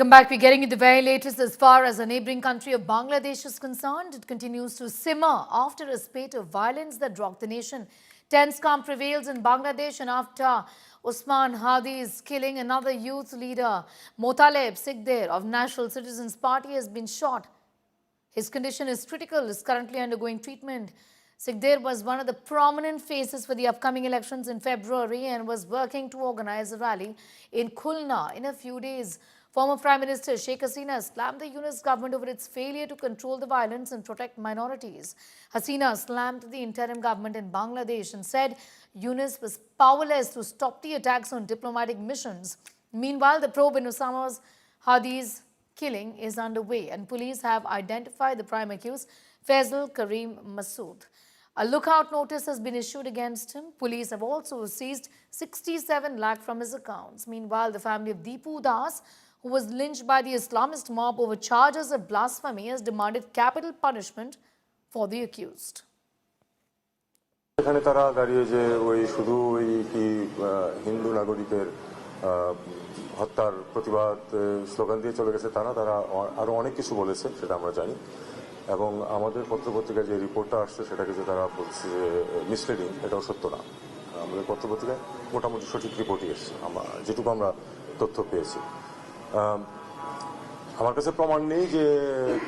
Welcome back. We're getting you the very latest as far as the neighbouring country of Bangladesh is concerned. It continues to simmer after a spate of violence that rocked the nation. Tense calm prevails in Bangladesh and after Usman Hadi's killing, another youth leader, Motalev Sikder of National Citizens Party, has been shot. His condition is critical, is currently undergoing treatment. Sikder was one of the prominent faces for the upcoming elections in February and was working to organize a rally in Khulna in a few days. Former Prime Minister Sheikh Hasina slammed the Unrest government over its failure to control the violence and protect minorities. Hasina slammed the interim government in Bangladesh and said Unrest was powerless to stop the attacks on diplomatic missions. Meanwhile, the probe in Usama Hadi's killing is underway and police have identified the prime accused, Faisal Karim Masood. A lookout notice has been issued against him. Police have also seized 67 lakh from his accounts. Meanwhile, the family of Deepu Das, who was lynched by the Islamist mob over charges of blasphemy, has demanded capital punishment for the accused. এখানে তারা দাঁড়িয়ে যে ওই শুধু ওই কি হিন্দু নাগরিকের হত্যার প্রতিবাদ স্লোগান দিয়ে চলে গেছে তা না, তারা আরো অনেক কিছু বলেছে, সেটা আমরা জানি। এবং আমাদের পত্রপত্রিকায় যে রিপোর্টটা আসছে সেটাকে যে তারা বলছে যে মিসলিডিং, এটাও সত্য না। আমাদের পত্রপত্রিকায় মোটামুটি সঠিক রিপোর্টই এসছে, যেটুকু আমরা তথ্য পেয়েছি। আমার কাছে প্রমাণ নেই যে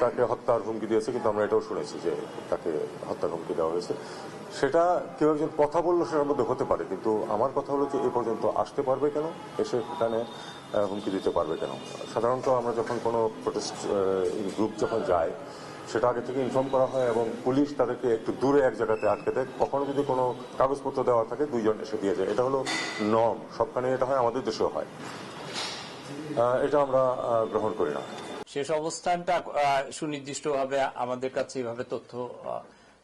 তাকে হত্যার হুমকি দিয়েছে, কিন্তু আমরা এটাও শুনেছি যে তাকে হত্যার হুমকি দেওয়া হয়েছে। সেটা কেউ একজন কথা বললো সেটার মধ্যে হতে পারে, কিন্তু আমার কথা হলো যে এ পর্যন্ত আসতে পারবে কেন, এসে এখানে হুমকি দিতে পারবে কেন? সাধারণত আমরা যখন কোনো প্রোটেস্ট গ্রুপ যখন যায় সেটা আগে থেকে ইনফর্ম করা হয় এবং পুলিশ তাদেরকে একটু দূরে এক জায়গাতে আটকে দেয়। কখনো যদি কোনো কাগজপত্র দেওয়া থাকে দুইজন এসে দিয়ে যায়, এটা হলো নর্ম, সবখানে এটা হয়, আমাদের দেশেও হয়। এটা আমরা গ্রহণ করি না। শেষ অবস্থানটা সুনির্দিষ্টভাবে আমাদের কাছে এভাবে তথ্য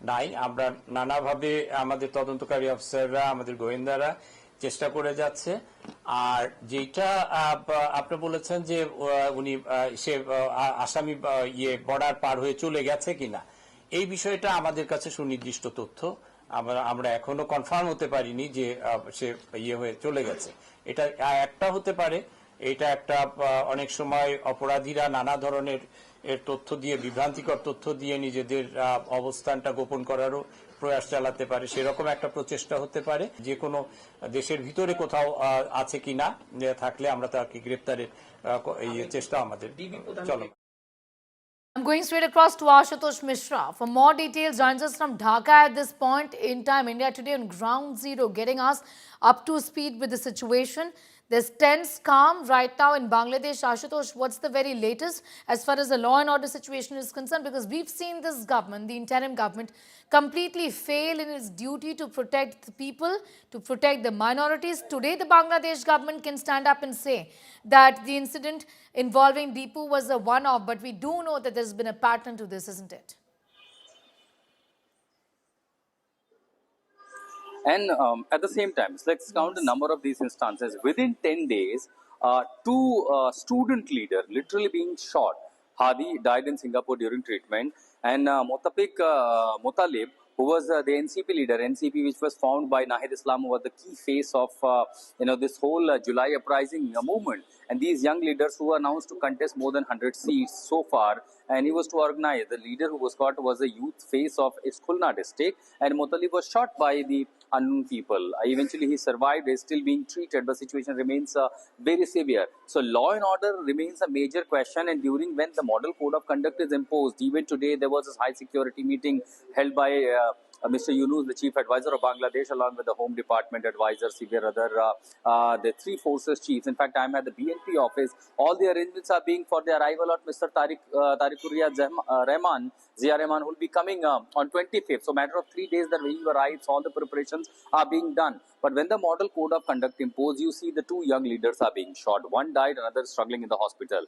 নাই। আমরা নানাভাবে আমাদের তদন্তকারী অফিসাররা, আমাদের গোয়েন্দারা চেষ্টা করে যাচ্ছে। আর যেটা আপনি বলেছেন যে উনি সে আসামি বর্ডার পার হয়ে চলে গেছে কিনা, এই বিষয়টা আমাদের কাছে সুনির্দিষ্ট তথ্য। আমরা এখনো কনফার্ম হতে পারিনি যে সে হয়ে চলে গেছে। এটা একটা হতে পারে, এটা একটা অনেক সময় অপরাধীরা নানা ধরনের তথ্য দিয়ে, বিভ্রান্তিকর তথ্য দিয়ে নিজেদের অবস্থানটা গোপন করারও প্রয়াস চালাতে পারে, সেরকম একটা প্রচেষ্টা হতে পারে। যে কোনো দেশের ভিতরে কোথাও আছে কিনা, থাকলে আমরা তাকে গ্রেপ্তারের চেষ্টা আমাদের চলো। I'm going straight across to Ashutosh Mishra. For more details, joins us from Dhaka at this point in time. India Today on ground zero, getting us up to speed with the situation. There's tense calm right now in Bangladesh. Ashutosh, what's the very latest as far as the law and order situation is concerned? Because we've seen this government, the interim government, completely fail in its duty to protect the people, to protect the minorities. Today, the Bangladesh government can stand up and say that the incident involving Deepu was a one-off, but we do know that there's been a pattern to this, isn't it? And at the same time, let's count the number of these instances. Within 10 days, two student leaders literally being shot. Hadi died in Singapore during treatment, and Motalev, who was the NCP leader, NCP which was found by Nahid Islam, who was the key face of this whole July uprising movement. And these young leaders who were announced to contest more than 100 seats so far, and he was to organize. The leader who was caught was a youth face of Khulna district, and Motalev was shot by the unknown people. Eventually he survived, is still being treated, but situation remains very severe. So law and order remains a major question, and during when the model code of conduct is imposed, even today there was a high security meeting held by Mr. Yunus, the chief advisor of Bangladesh, along with the Home Department advisor, severe other the three forces chiefs. In fact, I'm at the BNP office. All the arrangements are being for the arrival of Mr. Tariquria Zia Rahman, who will be coming on 25th. So, matter of 3 days that when he arrives, all the preparations are being done. But when the model code of conduct imposed, you see the two young leaders are being shot. One died, another is struggling in the hospital.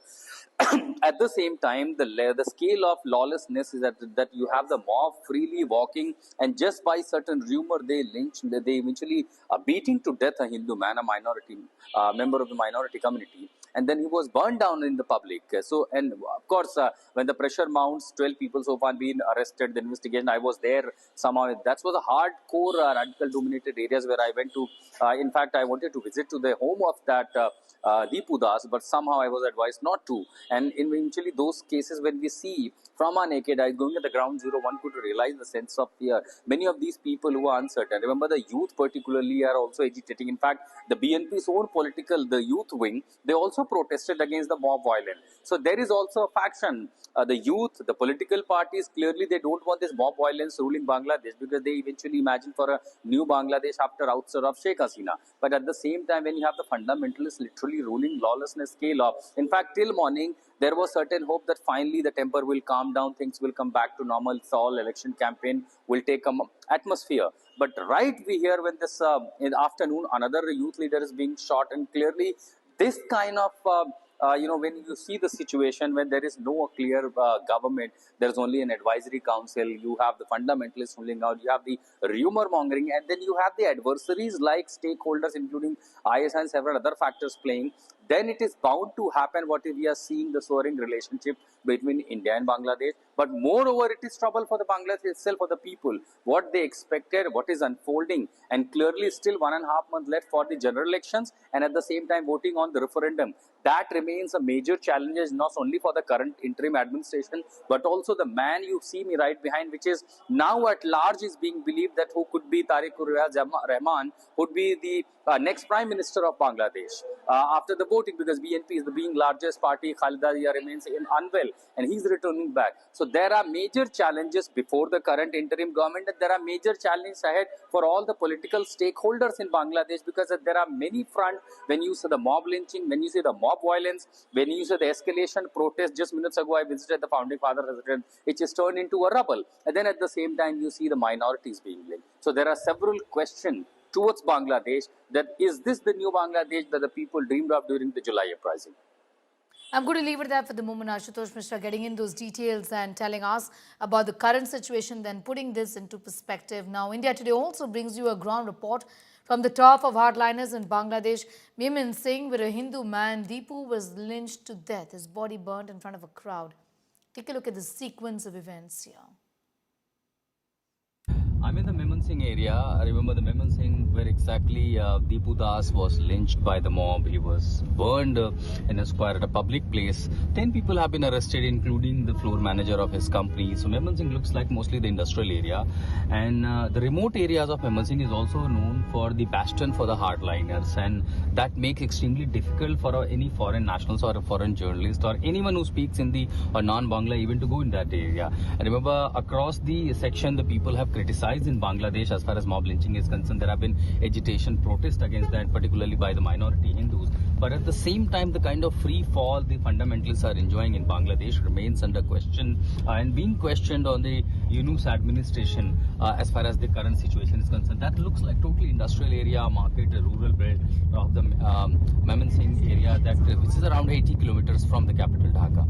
At the same time, the scale of lawlessness is that you have the mob freely walking, and just by certain rumor, they lynch, they eventually are beating to death a Hindu man, a minority member of the minority community. and then he was burned down in the public. So, and of course, when the pressure mounts, 12 people so far been arrested. The investigation, I was there somehow. That was a hardcore radical-dominated areas where I went to. In fact, I wanted to visit to the home of that Deepu Das, but somehow I was advised not to. And eventually, those cases when we see from our naked eye, going at the ground zero, one could realize the sense of fear. Many of these people who are uncertain. Remember, the youth particularly are also agitating. In fact, the BNP's own political, the youth wing, they also protested against the mob violence. So there is also a faction. The youth, the political parties, clearly they don't want this mob violence ruling Bangladesh because they eventually imagine for a new Bangladesh after ouster of Sheikh Hasina. But at the same time, when you have the fundamentalists literally ruling lawlessness scale up, in fact, till morning, there was certain hope that finally the temper will calm down, things will come back to normal, all election campaign will take an atmosphere. But right we hear when this in the afternoon, another youth leader is being shot, and clearly this kind of when you see the situation when there is no clear government, there is only an advisory council, you have the fundamentalists ruling out, you have the rumor mongering, and then you have the adversaries like stakeholders, including IS and several other factors playing. Then it is bound to happen what we are seeing, the soaring relationship between India and Bangladesh. But moreover, it is trouble for the Bangladesh itself, for the people. What they expected, what is unfolding, and clearly still 1.5 months left for the general elections, and at the same time voting on the referendum. That remains a major challenge, not only for the current interim administration, but also the man you see me right behind, which is now at large is being believed that who could be Tariq-ur-Rahman, would be the next Prime Minister of Bangladesh after the voting, because BNP is the being largest party. Khalida Zia remains unwell and he's returning back. So there are major challenges before the current interim government, and there are major challenges ahead for all the political stakeholders in Bangladesh, because there are many fronts. When you see the mob lynching, when you see the mob violence, when you see the escalation protest, just minutes ago I visited the founding father residence, which is turned into a rubble, and then at the same time you see the minorities being linked. So there are several questions towards Bangladesh, that is this the new Bangladesh that the people dreamed of during the July uprising? I'm going to leave it there for the moment. Ashutosh Mishra getting in those details and telling us about the current situation, then putting this into perspective. Now, India Today also brings you a ground report from the top of hardliners in Bangladesh, Mymensingh, where a Hindu man, Deepu, was lynched to death, his body burned in front of a crowd. Take a look at the sequence of events here. I'm in the Mymensingh area. I remember the Mymensingh where exactly Deepu Das was lynched by the mob. He was burned in a square at a public place. 10 people have been arrested, including the floor manager of his company. So Mymensingh looks like mostly the industrial area. And the remote areas of Mymensingh is also known for the bastion for the hardliners. And that makes extremely difficult for any foreign nationals or a foreign journalist or anyone who speaks Hindi or non-Bangla even to go in that area. I remember across the section, the people have criticized in Bangladesh as far as mob lynching is concerned. There have been agitation, protest against that, particularly by the minority Hindus. But at the same time, the kind of free fall the fundamentalists are enjoying in Bangladesh remains under question and being questioned on the Yunus administration as far as the current situation is concerned. That looks like totally industrial area, market, a rural belt of the Mymensingh area, which is around 80 kilometers from the capital Dhaka.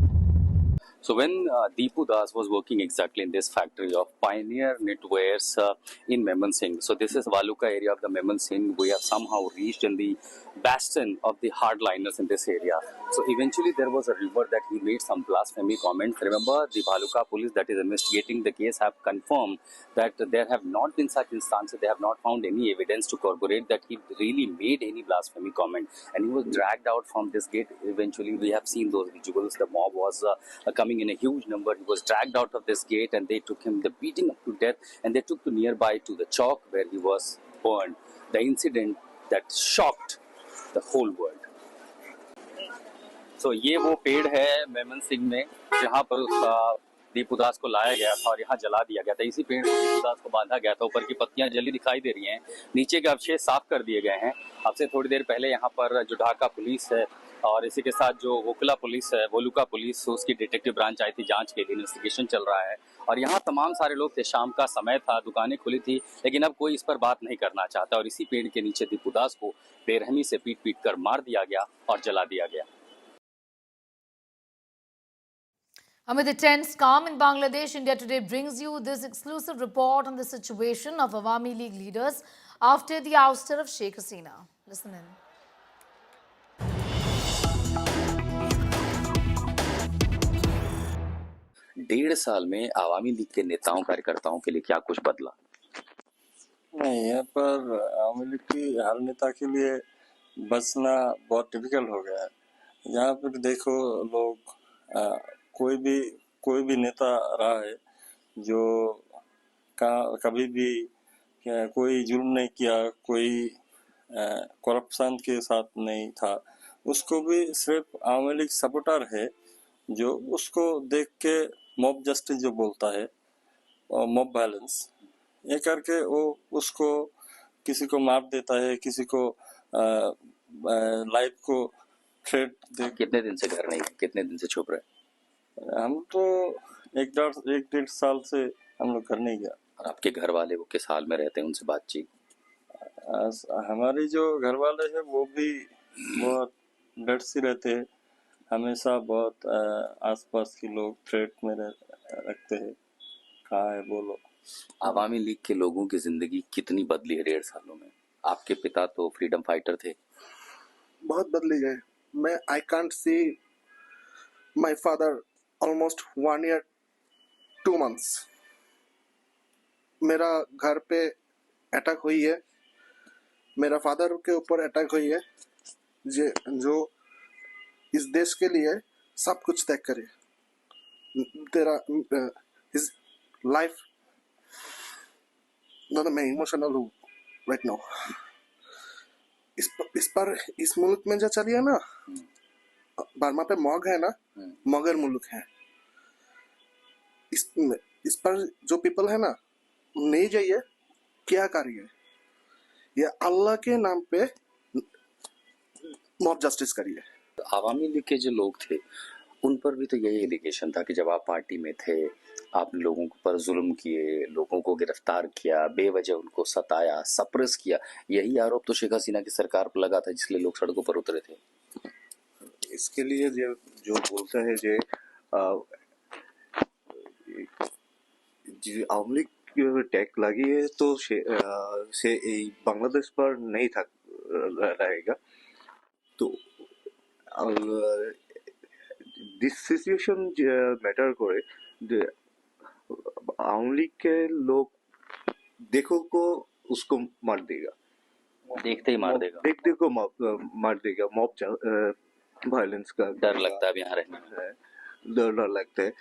So when Deepu Das was working exactly in this factory of Pioneer Knitwears in Mymensingh, so this is Valuka area of the Mymensingh, we have somehow reached in the bastion of the hardliners in this area. So eventually there was a rumor that he made some blasphemy comments. Remember, the Valuka police that is investigating the case have confirmed that there have not been such instances. They have not found any evidence to corroborate that he really made any blasphemy comment. And he was dragged out from this gate. Eventually we have seen those visuals. The mob was coming in a huge number. He was dragged out of this gate and they took him, the beating up to death, and they took to nearby to the chalk where he was burned. The incident that shocked the whole world. So ये वो पेड़ है Mymensingh में जहाँ पर दीपू दास को लाया गया था और यहाँ जला दिया गया था. इसी पेड़ पर दीपू दास को बांधा गया था. ऊपर की पत्तियां जली दिखाई दे रही हैं, नीचे के अवशेष साफ कर दिए गए हैं. अब से थोड़ी देर पहले यहाँ पर जो ढाका पुलिस है और इसी के साथ जो वोकला पुलिस है, वोलुका पुलिस, उसकी डिटेक्टिव ब्रांच आई थी जांच के लिए. इन्वेस्टिगेशन चल रहा है और यहाँ तमाम सारे लोग थे. शाम का समय था, दुकानें खुली थी, लेकिन अब कोई इस पर बात नहीं करना चाहता. और इसी पेड़ के नीचे दीपू दास को बेरहमी से पीट कर मार दिया गया और जला दिया गया. Amid the tense calm in Bangladesh, India Today brings you this exclusive report on the situation of Awami League leaders after the ouster of Sheikh Hasina. Listen in. 1.5 साल में आवामी लीग के नेताओं कार्यकर्ताओं के लिए क्या कुछ बदला? नहीं, यहाँ पर आवामी लीग की हर नेता के लिए बचना बहुत डिफिकल्ट हो गया है। यहाँ पर देखो लोग कोई भी नेता रहा है जो कभी भी कोई जुल्म नहीं किया, कोई करप्शन के साथ नहीं था, उसको भी सिर्फ आवामी लीग सपोर्टर है जो उसको देख के मॉब जस्टिस जो बोलता है और मॉब वायलेंस ये करके वो उसको किसी को मार देता है, किसी को लाइफ को थ्रेट दे। कितने दिन से घर नहीं है, कितने दिन से छुप रहे? हम तो एक डेढ़ साल से हम लोग घर नहीं गया। और आपके घर वाले वो किस हाल में रहते हैं, उनसे बातचीत? हमारी जो घर वाले हैं वो भी बहुत डर से रहते हैं, हमेशा बहुत आसपास के लोग थ्रेट में रखते हैं, कहाँ है बोलो। आवामी लीग के लोगों की जिंदगी कितनी बदली है 1.5 सालों में? आपके पिता तो फ्रीडम फाइटर थे। बहुत बदली है। मैं I can't see my father almost 1 year 2 months। मेरा घर पे अटैक हुई है, मेरा फादर के ऊपर अटैक हुई है, जो इस देश के लिए सब कुछ त्याग करे। तेरा इस लाइफ ना, मैं इमोशनल हूँ राइट नाउ। इस मुल्क में जो चलिए ना, बर्मा पे मॉग है ना, मगर मुल्क है। इस पर जो पीपल है ना, नहीं जाइए, क्या करिए, ये अल्लाह के नाम पे मॉब जस्टिस करिए। आवामी लीग के जो लोग थे उन पर भी तो यही एलिगेशन था कि जब आप पार्टी में थे आपने लोगों पर जुल्म किए, लोगों को गिरफ्तार किया, बेवजह उनको सताया, सप्रेस किया। यही आरोप तो शेख हसीना की सरकार पर लगा था, जिसलिए लोग सड़कों पर उतरे थे। इसके लिए जो बोलता है যে আওয়ামী লীগ কিভাবে ট্যাগ লাগিয়ে তো সে এই বাংলাদেশ पर नहीं था रहेगा। तो दिस सिचुएशन मैटर करे যে আওয়ামী লীग के लोग देखो को उसको मार देगा, देखते ही मार देगा, देखते को मार देगा। मॉब वायलेंस का डर लगता है अब यहाँ रहने में। डर लगता है।